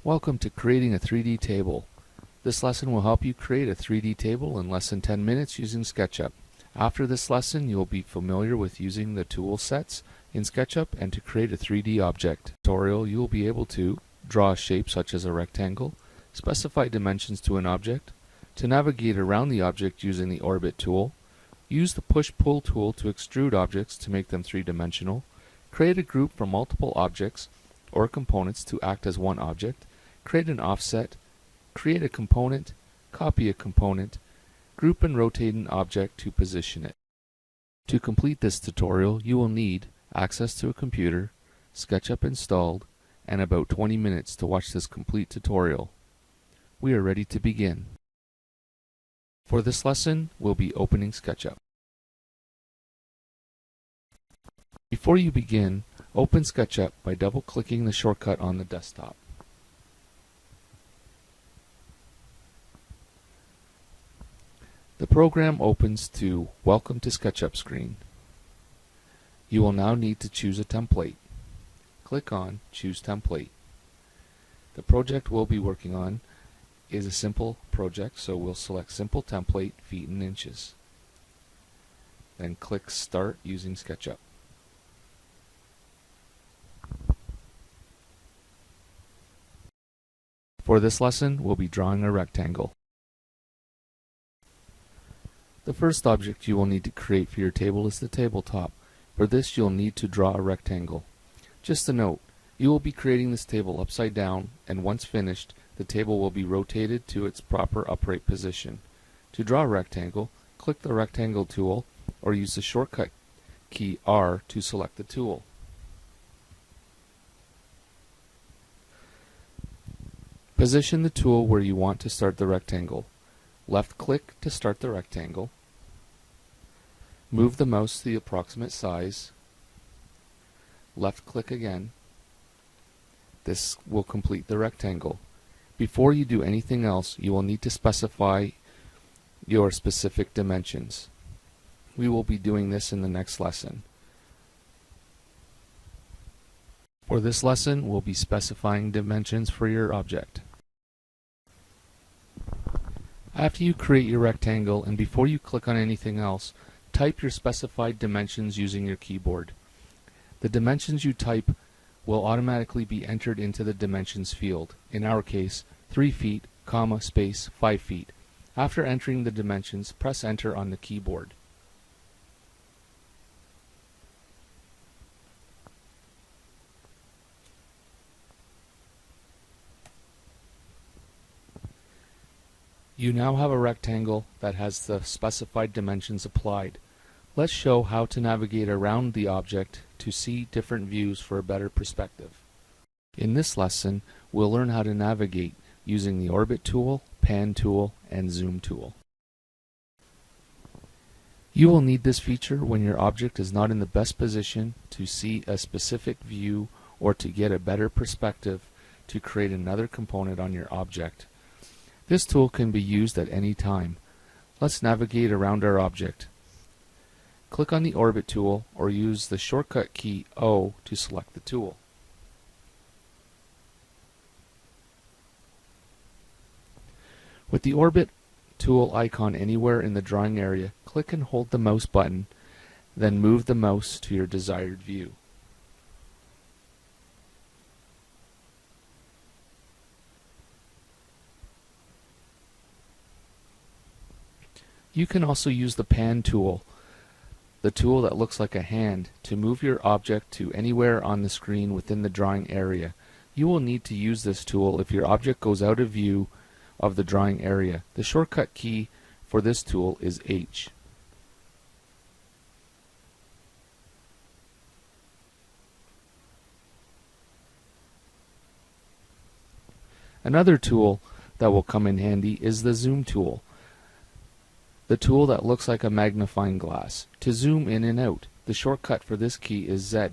Welcome to creating a 3D table. This lesson will help you create a 3D table in less than 10 minutes using SketchUp. After this lesson, you will be familiar with using the tool sets in SketchUp and to create a 3D object. Tutorial, you will be able to draw a shape such as a rectangle, specify dimensions to an object, to navigate around the object using the orbit tool, use the push-pull tool to extrude objects to make them three-dimensional, create a group from multiple objects or components to act as one object, create an offset, create a component, copy a component, group and rotate an object to position it. To complete this tutorial, you will need access to a computer, SketchUp installed, and about 20 minutes to watch this complete tutorial. We are ready to begin. For this lesson, we'll be opening SketchUp. Before you begin, open SketchUp by double-clicking the shortcut on the desktop. The program opens to Welcome to SketchUp screen. You will now need to choose a template. Click on Choose Template. The project we'll be working on is a simple project, so we'll select Simple Template, Feet and Inches. Then click Start using SketchUp. For this lesson, we'll be drawing a rectangle. The first object you will need to create for your table is the tabletop. For this, you'll need to draw a rectangle. Just a note, you will be creating this table upside down, and once finished, the table will be rotated to its proper upright position. To draw a rectangle, click the Rectangle tool, or use the shortcut key R to select the tool. Position the tool where you want to start the rectangle. Left-click to start the rectangle. Move the mouse to the approximate size. Left-click again. This will complete the rectangle. Before you do anything else, you will need to specify your specific dimensions. We will be doing this in the next lesson. For this lesson, we'll be specifying dimensions for your object. After you create your rectangle and before you click on anything else, type your specified dimensions using your keyboard. The dimensions you type will automatically be entered into the dimensions field. In our case, 3 feet, comma, space, 5 feet. After entering the dimensions, press Enter on the keyboard. You now have a rectangle that has the specified dimensions applied. Let's show how to navigate around the object to see different views for a better perspective. In this lesson, we'll learn how to navigate using the Orbit tool, Pan tool, and Zoom tool. You will need this feature when your object is not in the best position to see a specific view or to get a better perspective to create another component on your object. This tool can be used at any time. Let's navigate around our object. Click on the Orbit tool or use the shortcut key O to select the tool. With the Orbit tool icon anywhere in the drawing area, click and hold the mouse button, then move the mouse to your desired view. You can also use the Pan tool, the tool that looks like a hand, to move your object to anywhere on the screen within the drawing area. You will need to use this tool if your object goes out of view of the drawing area. The shortcut key for this tool is H. Another tool that will come in handy is the Zoom tool, the tool that looks like a magnifying glass. To zoom in and out, the shortcut for this key is Z.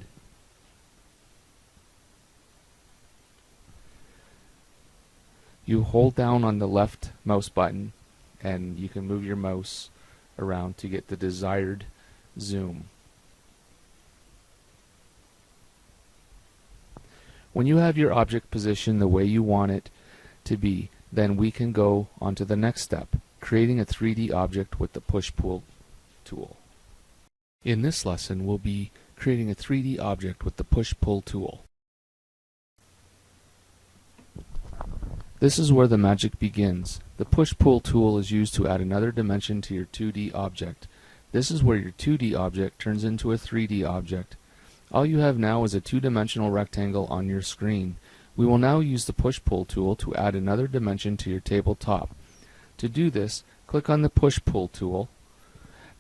You hold down on the left mouse button and you can move your mouse around to get the desired zoom. When you have your object positioned the way you want it to be, then we can go on to the next step, creating a 3D object with the push-pull tool. In this lesson, we'll be creating a 3D object with the push-pull tool. This is where the magic begins. The push-pull tool is used to add another dimension to your 2D object. This is where your 2D object turns into a 3D object. All you have now is a two-dimensional rectangle on your screen. We will now use the push-pull tool to add another dimension to your tabletop. To do this, click on the push-pull tool,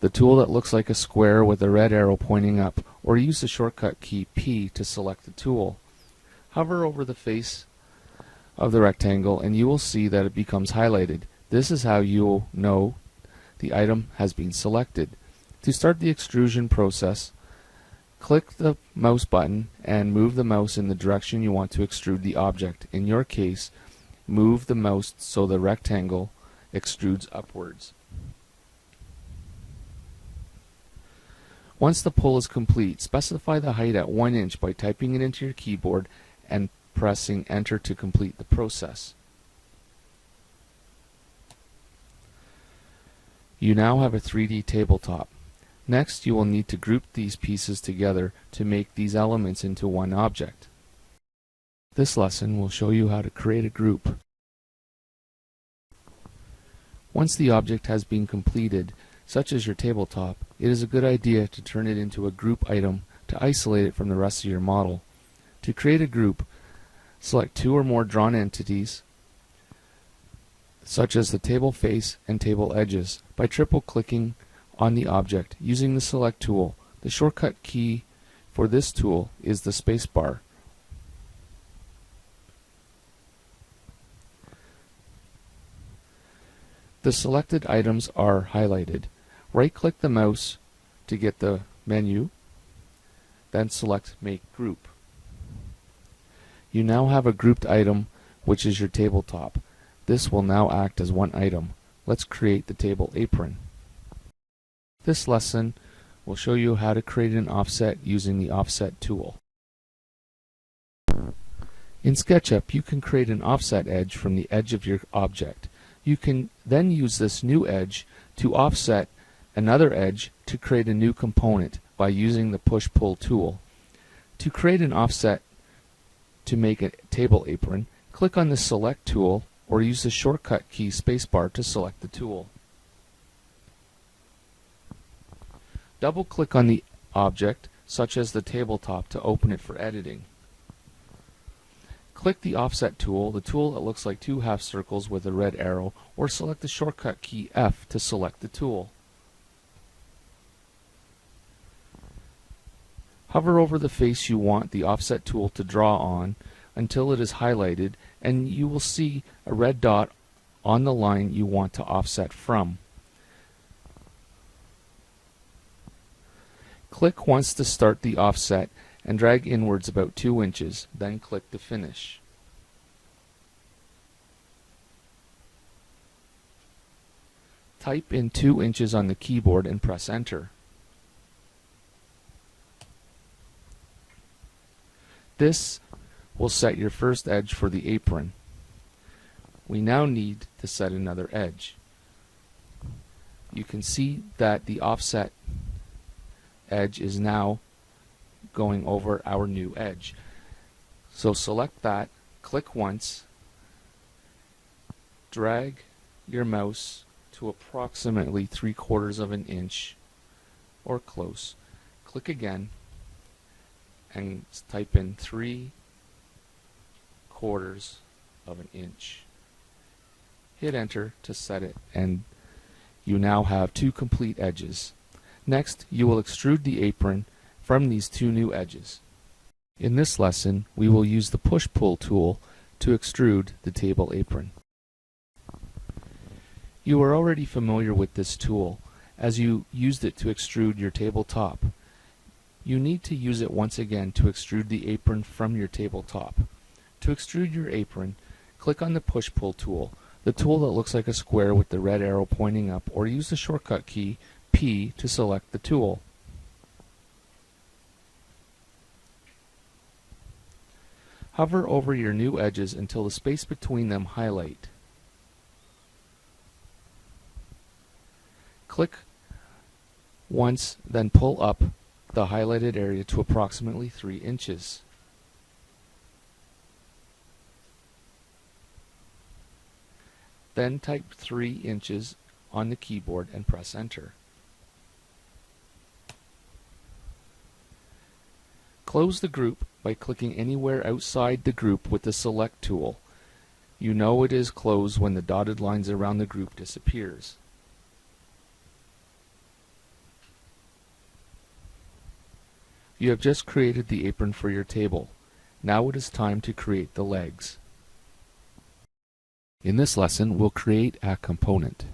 the tool that looks like a square with a red arrow pointing up, or use the shortcut key P to select the tool. Hover over the face of the rectangle and you will see that it becomes highlighted. This is how you will know the item has been selected. To start the extrusion process, click the mouse button and move the mouse in the direction you want to extrude the object. In your case, move the mouse so the rectangle extrudes upwards. Once the pull is complete, specify the height at 1 inch by typing it into your keyboard and pressing Enter to complete the process. You now have a 3D tabletop. Next, you will need to group these pieces together to make these elements into one object. This lesson will show you how to create a group. Once the object has been completed, such as your tabletop, it is a good idea to turn it into a group item to isolate it from the rest of your model. To create a group, select two or more drawn entities, such as the table face and table edges, by triple-clicking on the object using the Select tool. The shortcut key for this tool is the spacebar. The selected items are highlighted. Right-click the mouse to get the menu, then select Make Group. You now have a grouped item, which is your tabletop. This will now act as one item. Let's create the table apron. This lesson will show you how to create an offset using the Offset tool. In SketchUp, you can create an offset edge from the edge of your object. You can then use this new edge to offset another edge to create a new component by using the Push-Pull tool. To create an offset to make a table apron, click on the Select tool or use the shortcut key spacebar to select the tool. Double-click on the object, such as the tabletop, to open it for editing. Click the Offset tool, the tool that looks like two half circles with a red arrow, or select the shortcut key F to select the tool. Hover over the face you want the Offset tool to draw on until it is highlighted, and you will see a red dot on the line you want to offset from. Click once to start the offset and drag inwards about 2 inches, then click to finish. Type in 2 inches on the keyboard and press Enter. This will set your first edge for the apron. We now need to set another edge. You can see that the offset edge is now going over our new edge. So select that, click once, drag your mouse to approximately 3/4 of an inch or close. Click again and type in 3/4 of an inch. Hit Enter to set it, and you now have two complete edges. Next, you will extrude the apron from these two new edges. In this lesson, we will use the Push-Pull tool to extrude the table apron. You are already familiar with this tool, as you used it to extrude your tabletop. You need to use it once again to extrude the apron from your tabletop. To extrude your apron, click on the Push-Pull tool, the tool that looks like a square with the red arrow pointing up, or use the shortcut key P to select the tool. Hover over your new edges until the space between them highlight. Click once, then pull up the highlighted area to approximately 3 inches. Then type 3 inches on the keyboard and press enter. Close the group by clicking anywhere outside the group with the select tool. You know it is closed when the dotted lines around the group disappears. You have just created the apron for your table. Now it is time to create the legs. In this lesson, we'll create a component.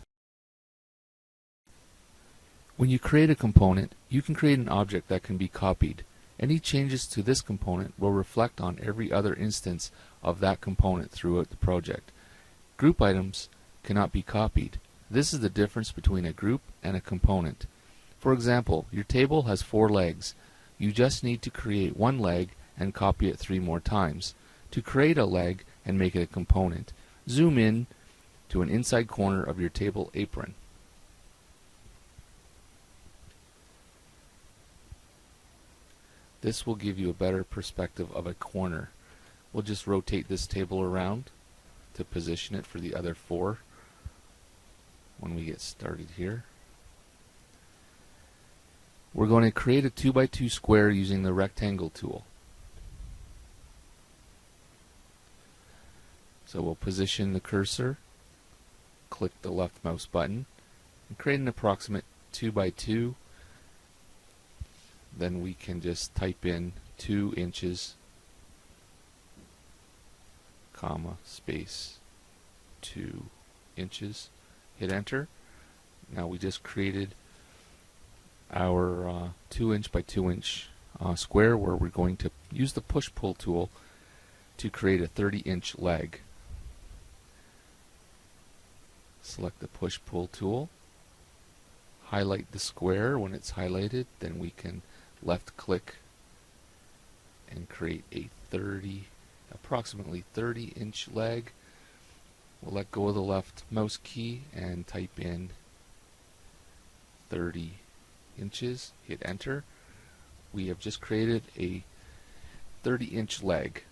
When you create a component, you can create an object that can be copied. Any changes to this component will reflect on every other instance of that component throughout the project. Group items cannot be copied. This is the difference between a group and a component. For example, your table has 4 legs. You just need to create one leg and copy it 3 more times. To create a leg and make it a component, zoom in to an inside corner of your table apron. This will give you a better perspective of a corner. We'll just rotate this table around to position it for the other 4 when we get started here. We're going to create a 2x2 square using the rectangle tool. So we'll position the cursor, click the left mouse button, and create an approximate 2x2. Then we can just type in 2 inches, comma, space, 2 inches. Hit enter. Now we just created our 2 inch by 2 inch square where we're going to use the push-pull tool to create a 30-inch leg. Select the push-pull tool, highlight the square. When it's highlighted, then we can left click and create a approximately 30-inch leg. We'll let go of the left mouse key and type in 30 inches, hit enter. We have just created a 30-inch leg.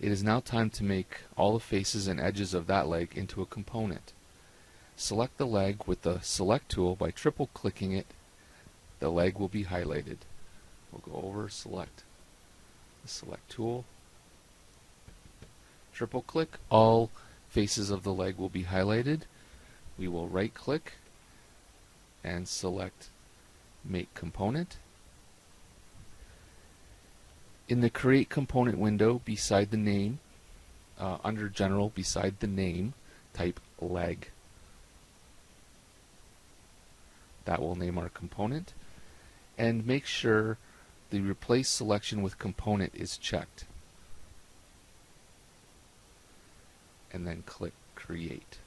It is now time to make all the faces and edges of that leg into a component. Select the leg with the select tool by triple clicking it. The leg will be highlighted. We'll go over, select the select tool, triple click, all faces of the leg will be highlighted. We will right click and select Make Component. In the Create Component window beside the name, under General beside the name, type Leg. That will name our component. And make sure the Replace selection with Component is checked. And then click Create.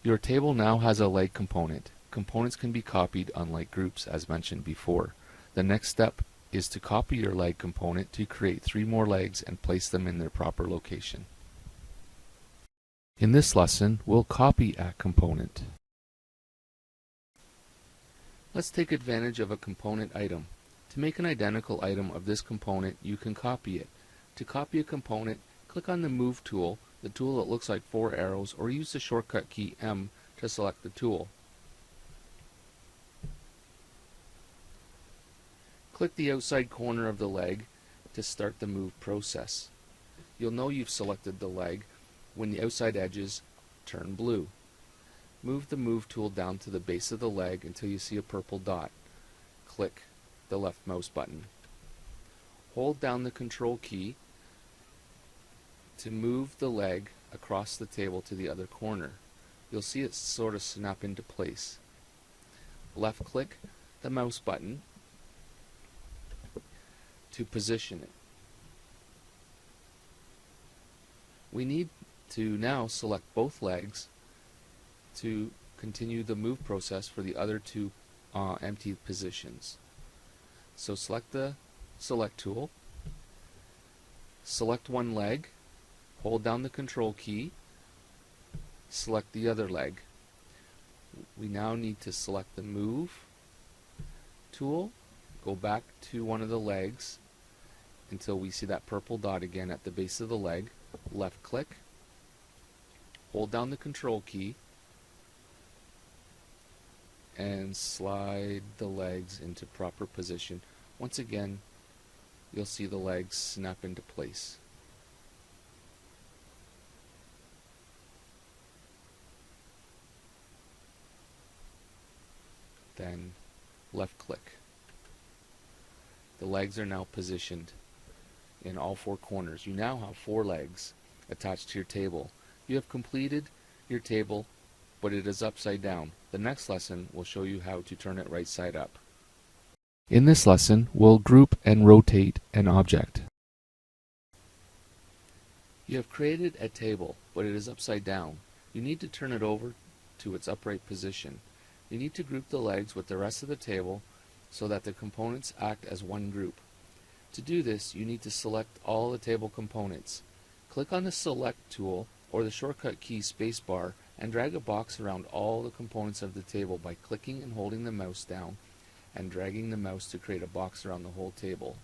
Your table now has a leg component. Components can be copied unlike groups as mentioned before. The next step is to copy your leg component to create 3 more legs and place them in their proper location. In this lesson, we'll copy a component. Let's take advantage of a component item. To make an identical item of this component, you can copy it. To copy a component, click on the Move tool, the tool that looks like 4 arrows, or use the shortcut key M to select the tool. Click the outside corner of the leg to start the move process. You'll know you've selected the leg when the outside edges turn blue. Move the Move tool down to the base of the leg until you see a purple dot. Click the left mouse button. Hold down the Control key to move the leg across the table to the other corner. You'll see it sort of snap into place. Left click the mouse button to position it. We need to now select both legs to continue the move process for the other 2 empty positions. So select the Select Tool, select one leg, hold down the Control key, select the other leg. We now need to select the Move tool, go back to one of the legs until we see that purple dot again at the base of the leg, left click, hold down the Control key, and slide the legs into proper position. Once again, you'll see the legs snap into place. Then left click. The legs are now positioned in all four corners. You now have 4 legs attached to your table. You have completed your table, but it is upside down. The next lesson will show you how to turn it right side up. In this lesson, we'll group and rotate an object. You have created a table, but it is upside down. You need to turn it over to its upright position. You need to group the legs with the rest of the table so that the components act as one group. To do this, you need to select all the table components. Click on the Select tool or the shortcut key spacebar and drag a box around all the components of the table by clicking and holding the mouse down and dragging the mouse to create a box around the whole table.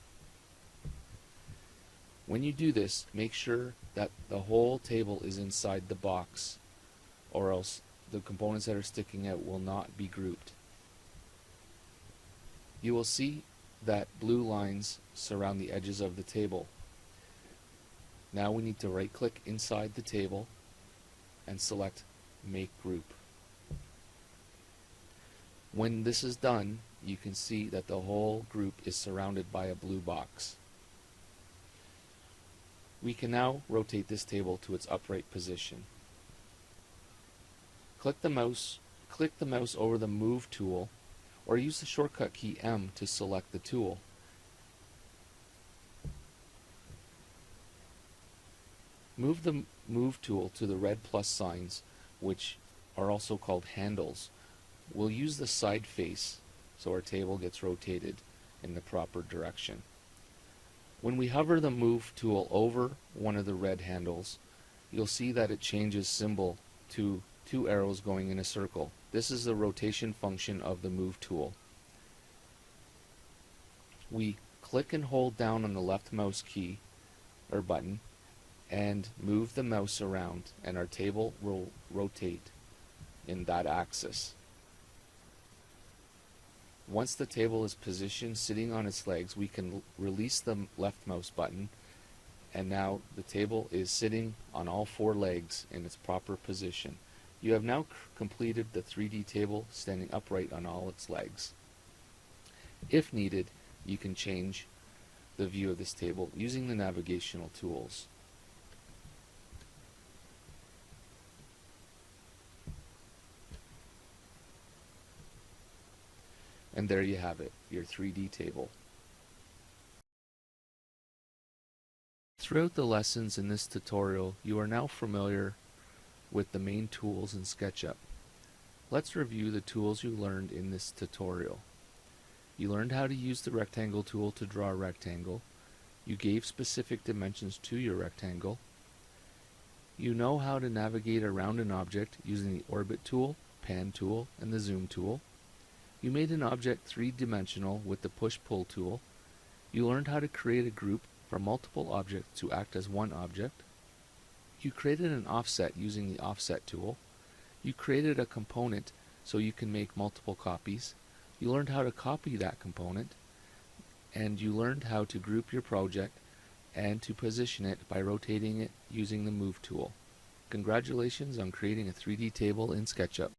When you do this, make sure that the whole table is inside the box, or else the components that are sticking out will not be grouped. You will see that blue lines surround the edges of the table. Now we need to right click inside the table and select Make Group. When this is done, you can see that the whole group is surrounded by a blue box. We can now rotate this table to its upright position. Click the mouse over the Move tool, or use the shortcut key M to select the tool. Move the Move tool to the red plus signs, which are also called handles. We'll use the side face so our table gets rotated in the proper direction. When we hover the Move tool over one of the red handles, you'll see that it changes symbol to 2 arrows going in a circle. This is the rotation function of the Move tool. We click and hold down on the left mouse key or button and move the mouse around, and our table will rotate in that axis. Once the table is positioned sitting on its legs, we can release the left mouse button, and now the table is sitting on all 4 legs in its proper position. You have now completed the 3D table standing upright on all its legs. If needed, you can change the view of this table using the navigational tools. And there you have it, your 3D table. Throughout the lessons in this tutorial, you are now familiar with the main tools in SketchUp. Let's review the tools you learned in this tutorial. You learned how to use the rectangle tool to draw a rectangle. You gave specific dimensions to your rectangle. You know how to navigate around an object using the Orbit tool, Pan tool, and the Zoom tool. You made an object 3-dimensional with the Push-Pull tool. You learned how to create a group from multiple objects to act as one object. You created an offset using the Offset tool. You created a component so you can make multiple copies. You learned how to copy that component. And you learned how to group your project and to position it by rotating it using the Move tool. Congratulations on creating a 3D table in SketchUp.